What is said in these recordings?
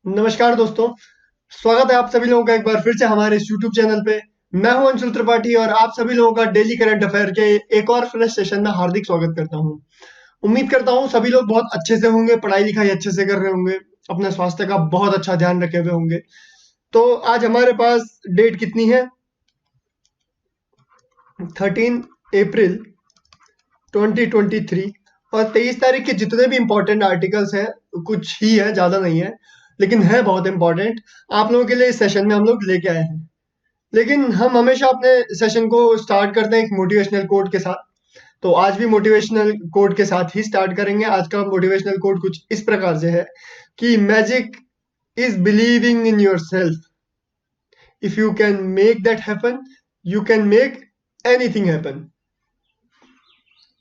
नमस्कार दोस्तों। स्वागत है आप सभी लोगों का एक बार फिर से हमारे इस YouTube चैनल पे। मैं हूं अंशुल त्रिपाठी और आप सभी लोगों का डेली करंट अफेयर के एक और फ्रेश सेशन में हार्दिक स्वागत करता हूं। उम्मीद करता हूं सभी लोग बहुत अच्छे से होंगे, पढ़ाई लिखाई अच्छे से कर रहे होंगे, अपने स्वास्थ्य का बहुत अच्छा ध्यान रखे हुए होंगे। तो आज हमारे पास डेट कितनी है? 13 अप्रैल 2023। और 23 तारीख के जितने भी इंपॉर्टेंट आर्टिकल्स हैं, कुछ ही है, ज्यादा नहीं है, लेकिन है बहुत इंपॉर्टेंट, आप लोगों के लिए इस सेशन में हम लोग लेके आए हैं। लेकिन हम हमेशा अपने सेशन को स्टार्ट करते हैं एक मोटिवेशनल कोट के साथ। तो आज भी मोटिवेशनल कोट के साथ ही स्टार्ट करेंगे। आज का मोटिवेशनल कोट कुछ इस प्रकार से है कि magic is believing in your self. If you can make that happen, you can make anything happen.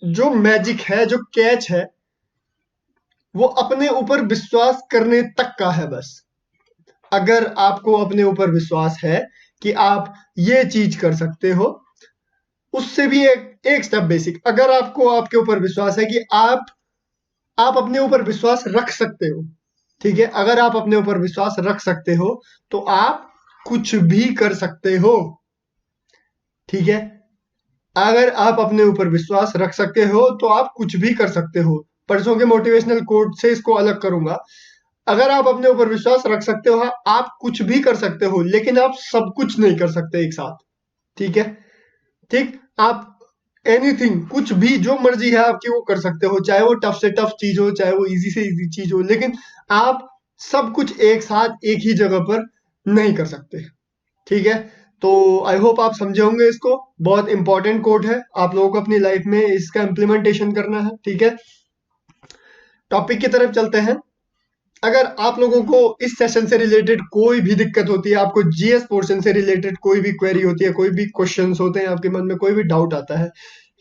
जो मैजिक है, जो कैच है, वो अपने ऊपर विश्वास करने तक का है बस। अगर आपको अपने ऊपर विश्वास है कि आप ये चीज कर सकते हो, उससे भी एक एक स्टेप बेसिक, अगर आपको आपके ऊपर विश्वास है कि आप अपने ऊपर विश्वास रख सकते हो, ठीक है, अगर आप अपने ऊपर विश्वास रख सकते हो तो आप कुछ भी कर सकते हो, ठीक है। अगर आप अपने ऊपर विश्वास रख सकते हो तो आप कुछ भी कर सकते हो। परसों के मोटिवेशनल कोट से इसको अलग करूंगा। अगर आप अपने ऊपर विश्वास रख सकते हो, आप कुछ भी कर सकते हो, लेकिन आप सब कुछ नहीं कर सकते एक साथ, ठीक है। ठीक, आप एनीथिंग, कुछ भी जो मर्जी है आपकी वो कर सकते हो, चाहे वो टफ से टफ चीज हो, चाहे वो इजी से इजी चीज हो, लेकिन आप सब कुछ एक साथ एक ही जगह पर नहीं कर सकते, ठीक है। तो आई होप आप समझे होंगे इसको। बहुत इंपॉर्टेंट कोड है, आप लोगों को अपनी लाइफ में इसका इम्प्लीमेंटेशन करना है, ठीक है। टॉपिक की तरफ चलते हैं। अगर आप लोगों को इस सेशन से रिलेटेड कोई भी दिक्कत होती है, आपको जीएस पोर्शन से रिलेटेड कोई भी क्वेरी होती है, कोई भी क्वेश्चंस होते हैं आपके मन में, कोई भी डाउट आता है,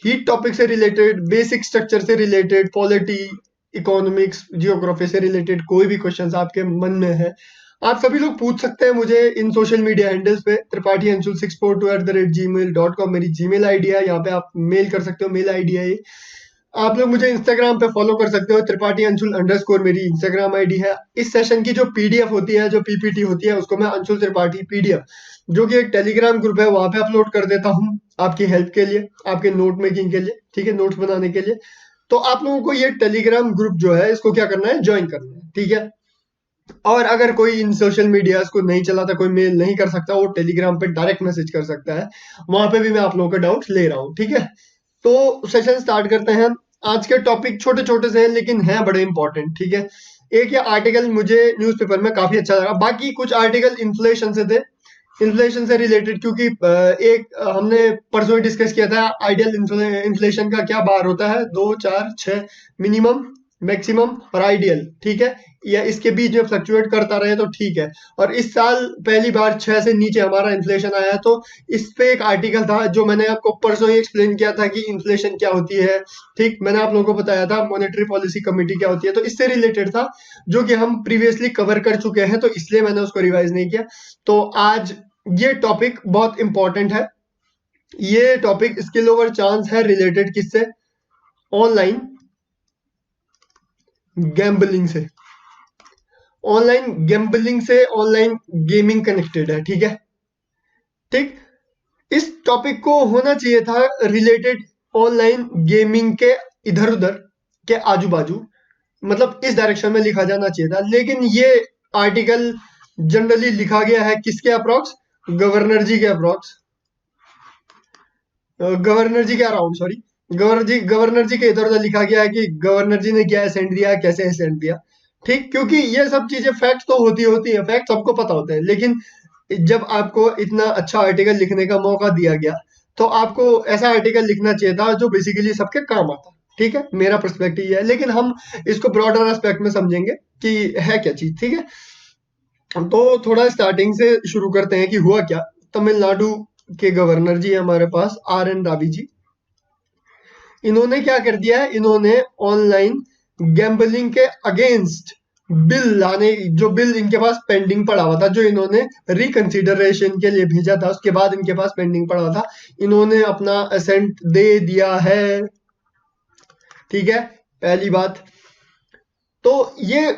हीट टॉपिक से रिलेटेड, बेसिक स्ट्रक्चर से रिलेटेड, पॉलिटी, इकोनॉमिक्स, जियोग्राफी से रिलेटेड कोई भी क्वेश्चंस आपके मन में है, आप सभी लोग पूछ सकते हैं मुझे इन सोशल मीडिया हैंडल्स पे। त्रिपाठी अंशुल 642@gmail.com मेरी जीमेल आईडी है, यहाँ पे आप मेल कर सकते हो, मेल आईडी है ये। आप लोग मुझे इंस्टाग्राम पे फॉलो कर सकते हो, त्रिपाठी अंशुल अंडरस्कोर मेरी इंस्टाग्राम आईडी है। इस सेशन की जो पीडीएफ होती है, जो पीपीटी होती है, उसको मैं अंशुल त्रिपाठी पीडीएफ, जो कि एक टेलीग्राम ग्रुप है, वहां पे अपलोड कर देता हूँ आपकी हेल्प के लिए, आपके नोट मेकिंग के लिए, ठीक है, नोट्स बनाने के लिए। तो आप लोगों को ये टेलीग्राम ग्रुप जो है, इसको क्या करना है, ज्वाइन करना है, ठीक है। और अगर कोई इन सोशल मीडिया को नहीं चलाता, कोई मेल नहीं कर सकता, वो टेलीग्राम पे डायरेक्ट मैसेज कर सकता है, वहां पे भी मैं आप लोगों का डाउट ले रहा हूँ, ठीक है। तो सेशन स्टार्ट करते हैं। आज के टॉपिक छोटे छोटे से हैं लेकिन हैं बड़े इंपॉर्टेंट, ठीक है। एक ये आर्टिकल मुझे न्यूज़पेपर में काफी अच्छा लगा, बाकी कुछ आर्टिकल इन्फ्लेशन से थे, इन्फ्लेशन से रिलेटेड, क्योंकि हमने परसों ही डिस्कस किया था आइडियल इन्फ्लेशन का क्या बार होता है, 2 4 6, मिनिमम, मैक्सिमम और आइडियल, ठीक है। या इसके बीच में फ्लक्चुएट करता रहे तो ठीक है। और इस साल पहली बार 6 से नीचे हमारा इन्फ्लेशन आया है, तो इस पे एक आर्टिकल था जो मैंने आपको परसों ही एक्सप्लेन किया था कि इन्फ्लेशन क्या होती है, ठीक। मैंने आप लोगों को बताया था मॉनेटरी पॉलिसी कमेटी क्या होती है, तो इससे रिलेटेड था, जो कि हम प्रीवियसली कवर कर चुके हैं, तो इसलिए मैंने उसको रिवाइज नहीं किया। तो आज ये टॉपिक बहुत इंपॉर्टेंट है। ये टॉपिक स्किल ओवर चांस है, रिलेटेड किससे, ऑनलाइन गैम्बलिंग से। ऑनलाइन गैम्बलिंग से ऑनलाइन गेमिंग कनेक्टेड है, ठीक है। ठीक, इस टॉपिक को होना चाहिए था रिलेटेड ऑनलाइन गेमिंग के इधर उधर के आजू बाजू, मतलब इस डायरेक्शन में लिखा जाना चाहिए था, लेकिन ये आर्टिकल जनरली लिखा गया है किसके अप्रॉक्स, गवर्नर जी के अप्रॉक्स, गवर्नर जी के अराउंड, सॉरी, गवर्नर जी के इधर उधर लिखा गया है कि गवर्नर जी ने क्या सेंड दिया, कैसे सेंड दिया, ठीक। क्योंकि ये सब चीजें फैक्ट तो होती होती है, फैक्ट सबको पता होते हैं, लेकिन जब आपको इतना अच्छा आर्टिकल लिखने का मौका दिया गया, तो आपको ऐसा आर्टिकल लिखना चाहिए था जो बेसिकली सबके काम आता, ठीक है। मेरा पर्सपेक्टिव ये है, लेकिन हम इसको ब्रॉडर एस्पेक्ट में समझेंगे कि है क्या चीज, ठीक है। तो थोड़ा स्टार्टिंग से शुरू करते हैं कि हुआ क्या। तमिलनाडु के गवर्नर जी हमारे पास, RN रावी जी, इन्होंने क्या कर दिया है, इन्होंने ऑनलाइन गैम्बलिंग के अगेंस्ट बिल लाने, जो बिल इनके पास पेंडिंग पड़ा हुआ था, जो इन्होंने रिकंसिडरेशन के लिए भेजा था, उसके बाद इनके पास पेंडिंग पड़ा था, इन्होंने अपना असेंट दे दिया है, ठीक है, पहली बात। तो ये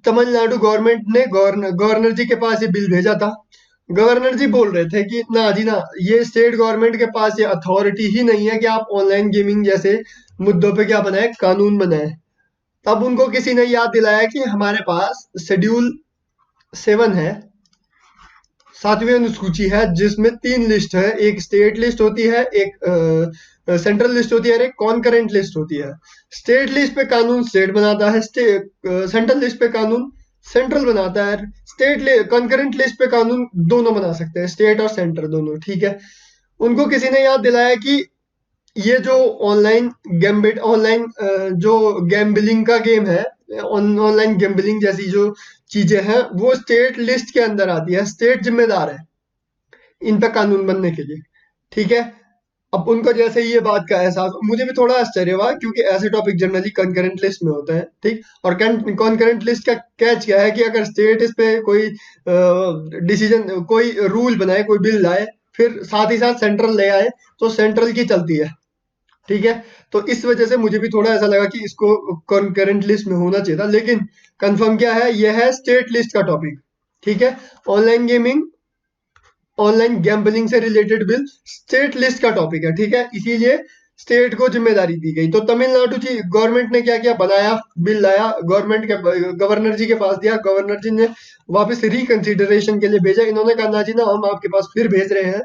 तमिलनाडु गवर्नमेंट ने गवर्नर जी के पास ये बिल भेजा था। गवर्नर जी बोल रहे थे कि ना जी ना, ये स्टेट गवर्नमेंट के पास ये अथॉरिटी ही नहीं है कि आप ऑनलाइन गेमिंग जैसे मुद्दों पे क्या बनाए, कानून बनाए। तब उनको किसी ने याद दिलाया कि हमारे पास शेड्यूल 7 है, 7वीं अनुसूची है, जिसमें 3 लिस्ट है। एक स्टेट लिस्ट होती है, एक सेंट्रल लिस्ट होती है और एक कॉन्करेंट लिस्ट होती है। स्टेट लिस्ट पे कानून स्टेट बनाता है, सेंट्रल लिस्ट पे कानून सेंट्रल बनाता है, कॉन्करेंट लिस्ट पे कानून दोनों बना सकते हैं, स्टेट और सेंटर दोनों, ठीक है। उनको किसी ने याद दिलाया कि ये जो ऑनलाइन जो गैम्बलिंग का गेम है, ऑनलाइन गैम्बलिंग जैसी जो चीजें हैं, वो स्टेट लिस्ट के अंदर आती है, स्टेट जिम्मेदार है इन पे कानून बनने के लिए, ठीक है। अब उनको जैसे ये बात का एहसास, मुझे भी थोड़ा आश्चर्य हुआ क्योंकि ऐसे टॉपिक जनरली कंकरेंट लिस्ट में होते हैं, ठीक। और कॉन्करेंट लिस्ट का कैच क्या है कि अगर स्टेट इस पे कोई डिसीजन, कोई रूल बनाए, कोई बिल लाए, फिर साथ ही साथ सेंट्रल ले आए, तो सेंट्रल की चलती है, ठीक है। तो इस वजह से मुझे भी थोड़ा ऐसा लगा कि इसको कॉन्करेंट लिस्ट में होना चाहिए था, लेकिन कंफर्म क्या है, यह है स्टेट लिस्ट का टॉपिक, ठीक है। ऑनलाइन गेमिंग, ऑनलाइन गैम्बलिंग से रिलेटेड बिल स्टेट लिस्ट का टॉपिक है, ठीक है। इसीलिए स्टेट को जिम्मेदारी दी गई। तो तमिलनाडु जी गवर्नमेंट ने क्या किया, बनाया, बिल लाया, गवर्नर जी के पास दिया, गवर्नर जी ने वापस रिकंसिडरेशन के लिए भेजा। इन्होंने कहा ना जी ना, हम आपके पास फिर भेज रहे हैं।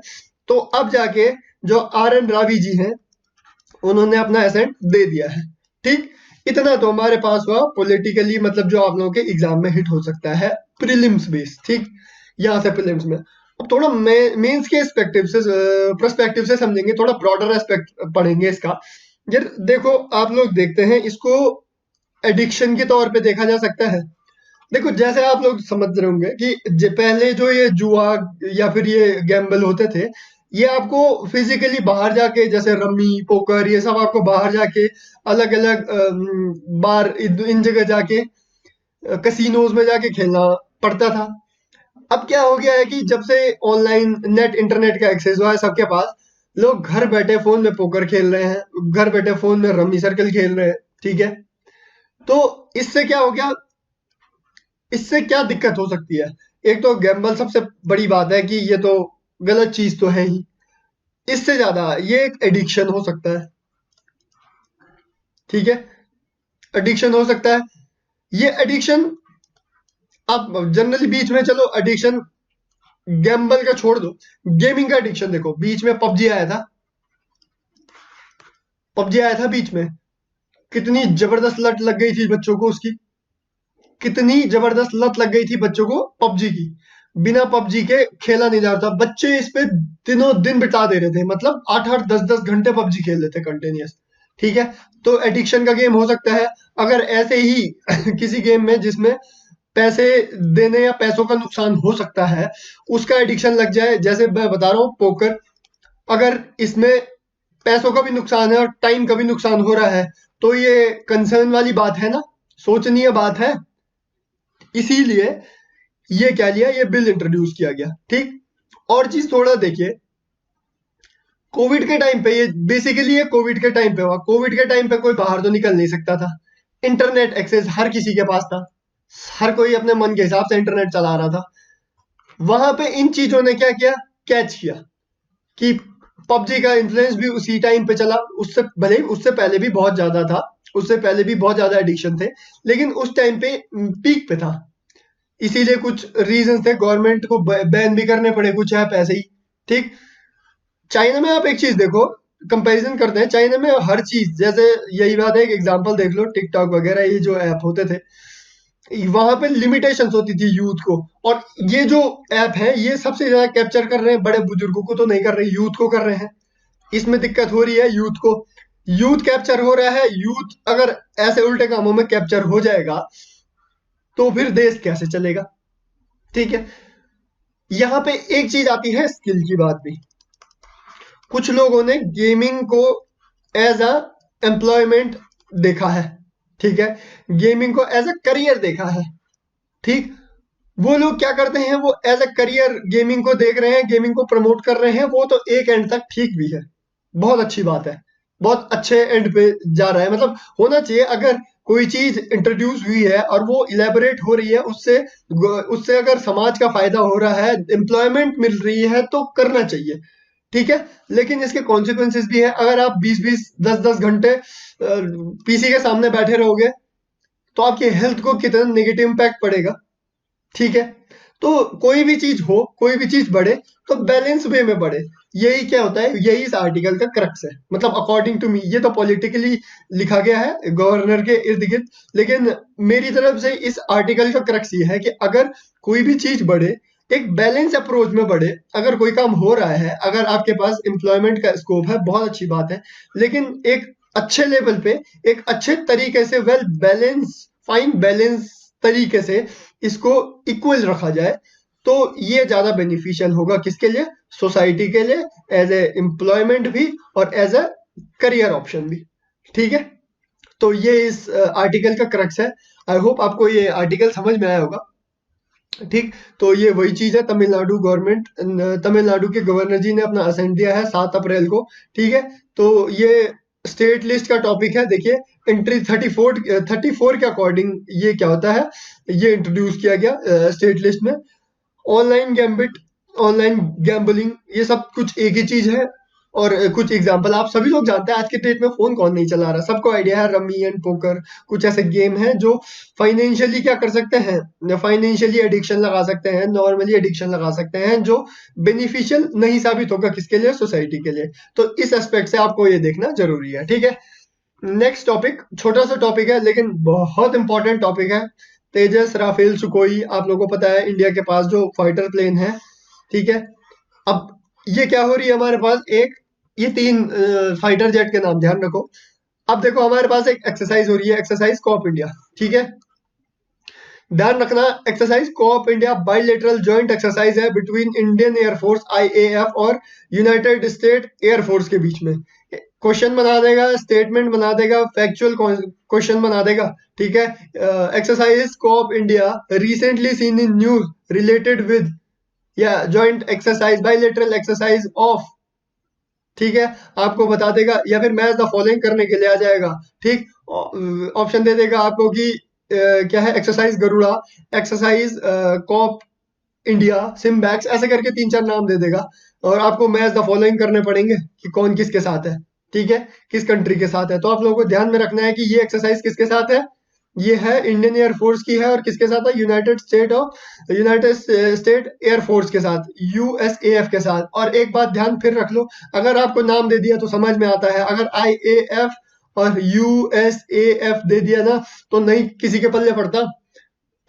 तो अब जाके जो RN रावी जी हैं, उन्होंने अपना एसेंट दे दिया है, ठीक। इतना तो हमारे पास हुआ पॉलिटिकली, मतलब जो आप लोगों के एग्जाम में हिट हो सकता है, प्रीलिम्स बेस, ठीक। यहाँ से प्रीलिम्स में अब थोड़ा मेंस के पर्सपेक्टिव से समझेंगे, थोड़ा ब्रॉडर एस्पेक्ट पढ़ेंगे इसका। यार देखो, आप लोग देखते हैं इसको एडिक्शन के तौर पे देखा जा सकता है। देखो, जैसे आप लोग समझ रहे होंगे कि पहले जो ये जुआ या फिर ये गैम्बल होते थे, ये आपको फिजिकली बाहर जाके, जैसे रमी, पोकर, ये सब आपको बाहर जाके अलग अलग बार इन जगह जाके, कसिनोज में जाके खेलना पड़ता था। अब क्या हो गया है कि जब से ऑनलाइन इंटरनेट का एक्सेस हुआ है सबके पास, लोग घर बैठे फोन में पोकर खेल रहे हैं, घर बैठे फोन में रमी सर्कल खेल रहे हैं, ठीक है। तो इससे क्या हो गया, इससे क्या दिक्कत हो सकती है। एक तो गैम्बल सबसे बड़ी बात है कि ये तो गलत चीज तो है ही, इससे ज्यादा ये एक एडिक्शन हो सकता है, ठीक है। एडिक्शन हो सकता है, ये एडिक्शन आप जनरली बीच में, चलो एडिक्शन गैम्बल का छोड़ दो, गेमिंग का एडिक्शन देखो, बीच में पबजी आया था बीच में, कितनी जबरदस्त लत लग गई थी बच्चों को उसकी, कितनी जबरदस्त लत लग गई थी बच्चों को पबजी की। बिना पबजी के खेला नहीं जा रहा था, बच्चे इस पे दिनों दिन बिता दे रहे थे, मतलब 8-8 10-10 घंटे पबजी खेल रहे थे कंटिन्यूस, ठीक है। तो एडिक्शन का गेम हो सकता है। अगर ऐसे ही किसी गेम में जिसमें पैसे देने या पैसों का नुकसान हो सकता है, उसका एडिक्शन लग जाए, जैसे मैं बता रहा हूँ पोकर, अगर इसमें पैसों का भी नुकसान है और टाइम का भी नुकसान हो रहा है, तो ये कंसर्न वाली बात है ना, सोचनीय बात है। इसीलिए ये क्या लिया, ये बिल इंट्रोड्यूस किया गया, ठीक। और चीज थोड़ा देखिए, कोविड के टाइम पे, ये बेसिकली ये कोविड के टाइम पे हुआ। कोविड के टाइम पे कोई बाहर तो निकल नहीं सकता था, इंटरनेट एक्सेस हर किसी के पास था, हर कोई अपने मन के हिसाब से इंटरनेट चला रहा था। वहां पे इन चीजों ने क्या किया, कैच किया कि पबजी का इन्फ्लुएंस भी उसी टाइम पे चला। उससे भले उससे पहले भी बहुत ज्यादा था, उससे पहले भी बहुत ज्यादा एडिक्शन थे, लेकिन उस टाइम पे पीक पे था। इसीलिए कुछ रीजन थे, गवर्नमेंट को बैन भी करने पड़े कुछ ऐप ऐसे ही, ठीक। चाइना में आप एक चीज देखो, कंपैरिजन करते हैं, चाइना में हर चीज, जैसे यही बात है, एक एग्जांपल देख लो, टिकटॉक वगैरह ये जो ऐप होते थे, वहां पे लिमिटेशंस होती थी यूथ को। और ये जो ऐप है, ये सबसे ज्यादा कैप्चर कर रहे हैं, बड़े बुजुर्गों को तो नहीं कर रहे, यूथ को कर रहे हैं। इसमें दिक्कत हो रही है यूथ को, यूथ कैप्चर हो रहा है। यूथ अगर ऐसे उल्टे कामों में कैप्चर हो जाएगा, तो फिर देश कैसे चलेगा, ठीक है। यहाँ पे एक चीज आती है, स्किल की बात भी। कुछ लोगों ने गेमिंग को एज अ एम्प्लॉयमेंट देखा है, ठीक है, गेमिंग को एज अ करियर देखा है, ठीक। वो लोग क्या करते हैं, वो एज अ करियर गेमिंग को देख रहे हैं, गेमिंग को प्रमोट कर रहे हैं, वो तो एक एंड तक ठीक भी है, बहुत अच्छी बात है, बहुत अच्छे एंड पे जा रहा है, मतलब होना चाहिए। अगर कोई चीज इंट्रोड्यूस हुई है और वो इलेबोरेट हो रही है, उससे उससे अगर समाज का फायदा हो रहा है, एम्प्लॉयमेंट मिल रही है, तो करना चाहिए, ठीक है। लेकिन इसके कॉन्सिक्वेंसेस भी है। अगर आप 20-20 10-10 घंटे पीसी के सामने बैठे रहोगे तो आपकी हेल्थ को कितना नेगेटिव इम्पैक्ट पड़ेगा, ठीक है। तो कोई भी चीज हो, कोई भी चीज बढ़े, तो बैलेंस वे में बढ़े। यही क्या होता है, यही इस आर्टिकल का क्रक्स है, मतलब अकॉर्डिंग टू मी। ये तो पॉलिटिकली लिखा गया है गवर्नर के इर्द गिर्द, लेकिन मेरी तरफ से इस आर्टिकल का क्रक्स ये है कि अगर कोई भी चीज बढ़े, एक बैलेंस अप्रोच में बढ़े। अगर कोई काम हो रहा है, अगर आपके पास एम्प्लॉयमेंट का स्कोप है, बहुत अच्छी बात है, लेकिन एक अच्छे लेवल पे, एक अच्छे तरीके से, वेल बैलेंस, फाइन बैलेंस तरीके से इसको इक्वल रखा जाए, तो ये ज्यादा बेनिफिशियल होगा। किसके लिए? सोसाइटी के लिए, एज ए एम्प्लॉयमेंट भी और एज ए करियर ऑप्शन भी, ठीक है। तो ये इस आर्टिकल का क्रक्स है। आई होप आपको ये आर्टिकल समझ में आया होगा, ठीक। तो ये वही चीज है, तमिलनाडु गवर्नमेंट, तमिलनाडु के गवर्नर जी ने अपना असेंट दिया है 7 अप्रैल को, ठीक है। तो ये स्टेट लिस्ट का टॉपिक है। देखिए, एंट्री 34 के अकॉर्डिंग ये क्या होता है, ये इंट्रोड्यूस किया गया स्टेट लिस्ट में। ऑनलाइन गैम्बिट, ऑनलाइन गैम्बलिंग, ये सब कुछ एक ही चीज है। और कुछ एग्जांपल आप सभी लोग जानते हैं, आज के डेट में फोन कौन नहीं चला रहा, सबको आइडिया है, रमी एंड पोकर, कुछ ऐसे गेम हैं जो फाइनेंशियली क्या कर सकते हैं, फाइनेंशियली एडिक्शन लगा सकते हैं, नॉर्मली एडिक्शन लगा सकते हैं, जो बेनिफिशियल नहीं साबित होगा, किसके लिए? सोसाइटी के लिए। तो इस एस्पेक्ट से आपको ये देखना जरूरी है, ठीक है। नेक्स्ट टॉपिक, छोटा सा टॉपिक है लेकिन बहुत इंपॉर्टेंट टॉपिक है। तेजस राफेल सुकोई, आप लोगों को पता है इंडिया के पास जो फाइटर प्लेन है, ठीक है। अब ये क्या हो रही है हमारे पास, एक ये 3 फाइटर जेट के नाम ध्यान रखो। अब देखो हमारे पास एक एक्सरसाइज हो रही है, एक्सरसाइज कोऑप इंडिया, ठीक है। ध्यान रखना, exercise co-op India bilateral joint exercise है बिटवीन इंडियन एयरफोर्स IAF और यूनाइटेड स्टेट एयरफोर्स के बीच में। क्वेश्चन बना देगा, स्टेटमेंट बना देगा, फैक्चुअल क्वेश्चन बना देगा, ठीक है। Exercise co-op India recently seen in news related with या joint exercise bilateral exercise of, ठीक है। आपको बता देगा, या फिर मैच द फॉलोइंग करने के लिए आ जाएगा, ठीक। ऑप्शन दे देगा आपको कि क्या है, exercise Garuda, exercise Cope India, SIMBEX, ऐसे करके 3-4 नाम दे देगा। और आपको मैच द फॉलोइंग करने पड़ेंगे कि कौन किसके साथ है, ठीक है, किस कंट्री के साथ है। तो आप लोगों को ध्यान में रखना है कि ये एक्सरसाइज किसके साथ है, ये है इंडियन एयरफोर्स की है, और किसके साथ है? यूनाइटेड स्टेट एयरफोर्स के साथ, USAF के साथ। और एक बात ध्यान फिर रख लो, अगर आपको नाम दे दिया तो समझ में आता है, अगर IAF और USAF दे दिया ना, तो नहीं किसी के पल्ले पड़ता,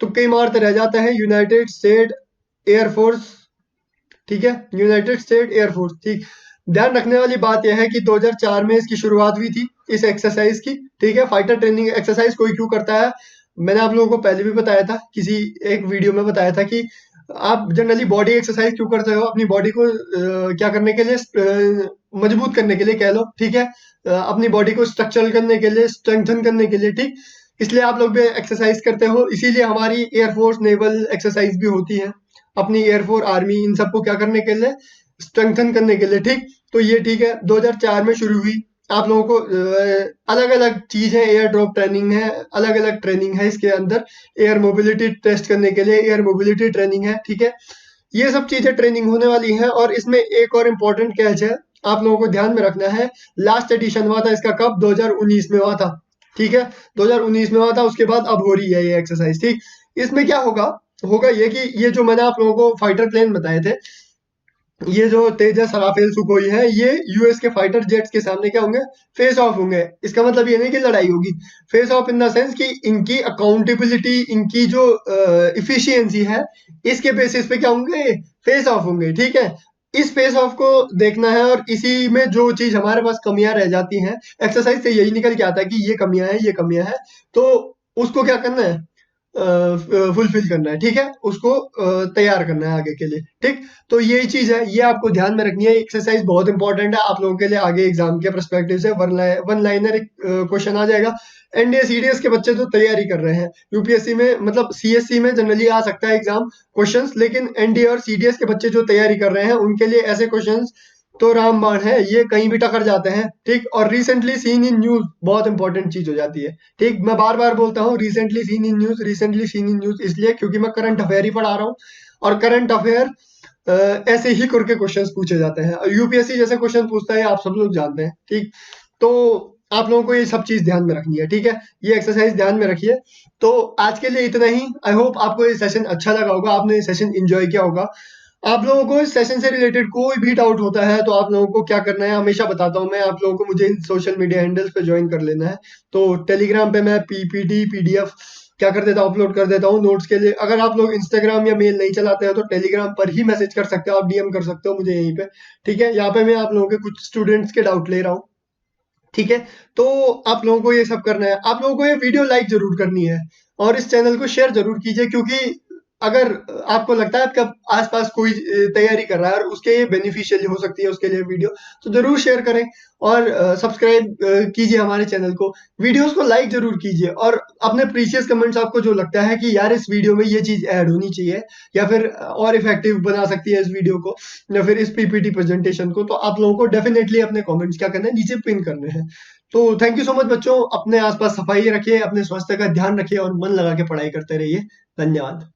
तुक्के मारते रह जाता है। यूनाइटेड स्टेट एयरफोर्स, ठीक है, यूनाइटेड स्टेट एयरफोर्स, ठीक। ध्यान रखने वाली बात यह है कि 2004 में इसकी शुरुआत हुई थी, इस एक्सरसाइज की, ठीक है। फाइटर ट्रेनिंग एक्सरसाइज कोई क्यों करता है, मैंने आप लोगों को पहले भी बताया था, किसी एक वीडियो में बताया था कि आप जनरली बॉडी एक्सरसाइज क्यों करते हो, अपनी बॉडी को क्या करने के लिए, मजबूत करने के लिए कह लो, ठीक है। अपनी बॉडी को स्ट्रक्चरल करने के लिए, स्ट्रेंथन करने के लिए, ठीक। इसलिए आप लोग भी एक्सरसाइज करते हो, इसीलिए हमारी एयरफोर्स नेवल एक्सरसाइज भी होती है, अपनी एयरफोर्स आर्मी, इन सबको क्या करने के लिए? स्ट्रेंथन करने के लिए, ठीक। तो ये ठीक है, 2004 में शुरू हुई। आप लोगों को अलग अलग चीज है, एयर ड्रॉप ट्रेनिंग है, अलग अलग ट्रेनिंग है इसके अंदर, एयर मोबिलिटी टेस्ट करने के लिए एयर मोबिलिटी ट्रेनिंग है, ठीक है। ये सब चीजें ट्रेनिंग होने वाली है। और इसमें एक और इम्पोर्टेंट कैच है, आप लोगों को ध्यान में रखना है। लास्ट एडिशन हुआ था इसका कब? 2019 में हुआ था, ठीक है। 2019 में हुआ था, उसके बाद अब हो रही है ये एक्सरसाइज, ठीक। इसमें क्या होगा, होगा ये कि ये जो मैंने आप लोगों को फाइटर प्लेन बताए थे, ये जो तेजस राफेल सुकोई है, ये यूएस के फाइटर जेट्स के सामने क्या होंगे? फेस ऑफ होंगे। इसका मतलब ये नहीं कि लड़ाई होगी, face of in the sense कि इनकी अकाउंटेबिलिटी, इनकी जो इफिशियंसी है, इसके बेसिस पे क्या होंगे? फेस ऑफ होंगे, ठीक है। इस फेस ऑफ को देखना है, और इसी में जो चीज हमारे पास कमियां रह जाती हैं, एक्सरसाइज से यही निकल के आता है कि ये कमियां हैं, ये कमियां हैं, तो उसको क्या करना है? फुलफिल करना है, ठीक है, उसको तैयार करना है आगे के लिए, ठीक। तो यही चीज है, ये आपको ध्यान में रखनी है। एक्सरसाइज बहुत इंपॉर्टेंट है आप लोगों के लिए, आगे एग्जाम के पर्सपेक्टिव से वन लाइनर क्वेश्चन आ जाएगा। एनडीए सीडीएस के बच्चे जो तैयारी कर रहे हैं, यूपीएससी में, मतलब सीएससी में जनरली आ सकता है एग्जाम क्वेश्चंस, लेकिन एनडीए और सीडीएस के बच्चे जो तैयारी कर रहे हैं, उनके लिए ऐसे क्वेश्चंस तो रामबाण है, ये कहीं भी टकर जाते हैं, ठीक। और रिसेंटली सीन इन न्यूज बहुत इंपॉर्टेंट चीज हो जाती है, ठीक। मैं बार बार बोलता हूँ recently seen in news, recently seen in news, इसलिए क्योंकि मैं करंट अफेयर ही पढ़ा रहा हूँ। और करंट अफेयर ऐसे ही करके क्वेश्चंस पूछे जाते हैं, और यूपीएससी जैसे क्वेश्चन पूछता है, आप सब लोग जानते हैं, ठीक। तो आप लोगों को ये सब चीज ध्यान में रखनी है, ठीक है। ये एक्सरसाइज ध्यान में रखिए। तो आज के लिए इतना ही। आई होप आपको ये सेशन अच्छा लगा होगा, आपने ये सेशन एंजॉय किया होगा। आप लोगों को इस सेशन से रिलेटेड कोई भी डाउट होता है तो आप लोगों को क्या करना है, हमेशा बताता हूँ मैं आप लोगों को, मुझे इन सोशल मीडिया हैंडल्स पे ज्वाइन कर लेना है। तो टेलीग्राम पे मैं पीपीटी पीडीएफ क्या कर देता हूँ, अपलोड कर देता हूँ नोट्स के लिए। अगर आप लोग इंस्टाग्राम या मेल नहीं चलाते हो तो टेलीग्राम पर ही मैसेज कर सकते हो, आप डीएम कर सकते हो मुझे यहीं पे, ठीक है। यहाँ पे मैं आप लोगों के कुछ स्टूडेंट्स के डाउट ले रहा हूँ, ठीक है। तो आप लोगों को ये सब करना है, आप लोगों को ये वीडियो लाइक जरूर करनी है, और इस चैनल को शेयर जरूर कीजिए, क्योंकि अगर आपको लगता है आपका आसपास कोई तैयारी कर रहा है और उसके लिए बेनिफिशियल हो सकती है उसके लिए वीडियो, तो जरूर शेयर करें। और सब्सक्राइब कीजिए हमारे चैनल को, वीडियोस को लाइक जरूर कीजिए, और अपने प्रीशियस कमेंट्स, आपको जो लगता है कि यार इस वीडियो में ये चीज ऐड होनी चाहिए, या फिर और इफेक्टिव बना सकती है इस वीडियो को, या फिर इस पीपीटी प्रेजेंटेशन को, तो आप लोगों को डेफिनेटली अपने कमेंट्स क्या करना है, नीचे पिन करने हैं। तो थैंक यू सो मच बच्चों, अपने आसपास सफाई रखिए, अपने स्वास्थ्य का ध्यान रखिए, और मन लगा के पढ़ाई करते रहिए। धन्यवाद।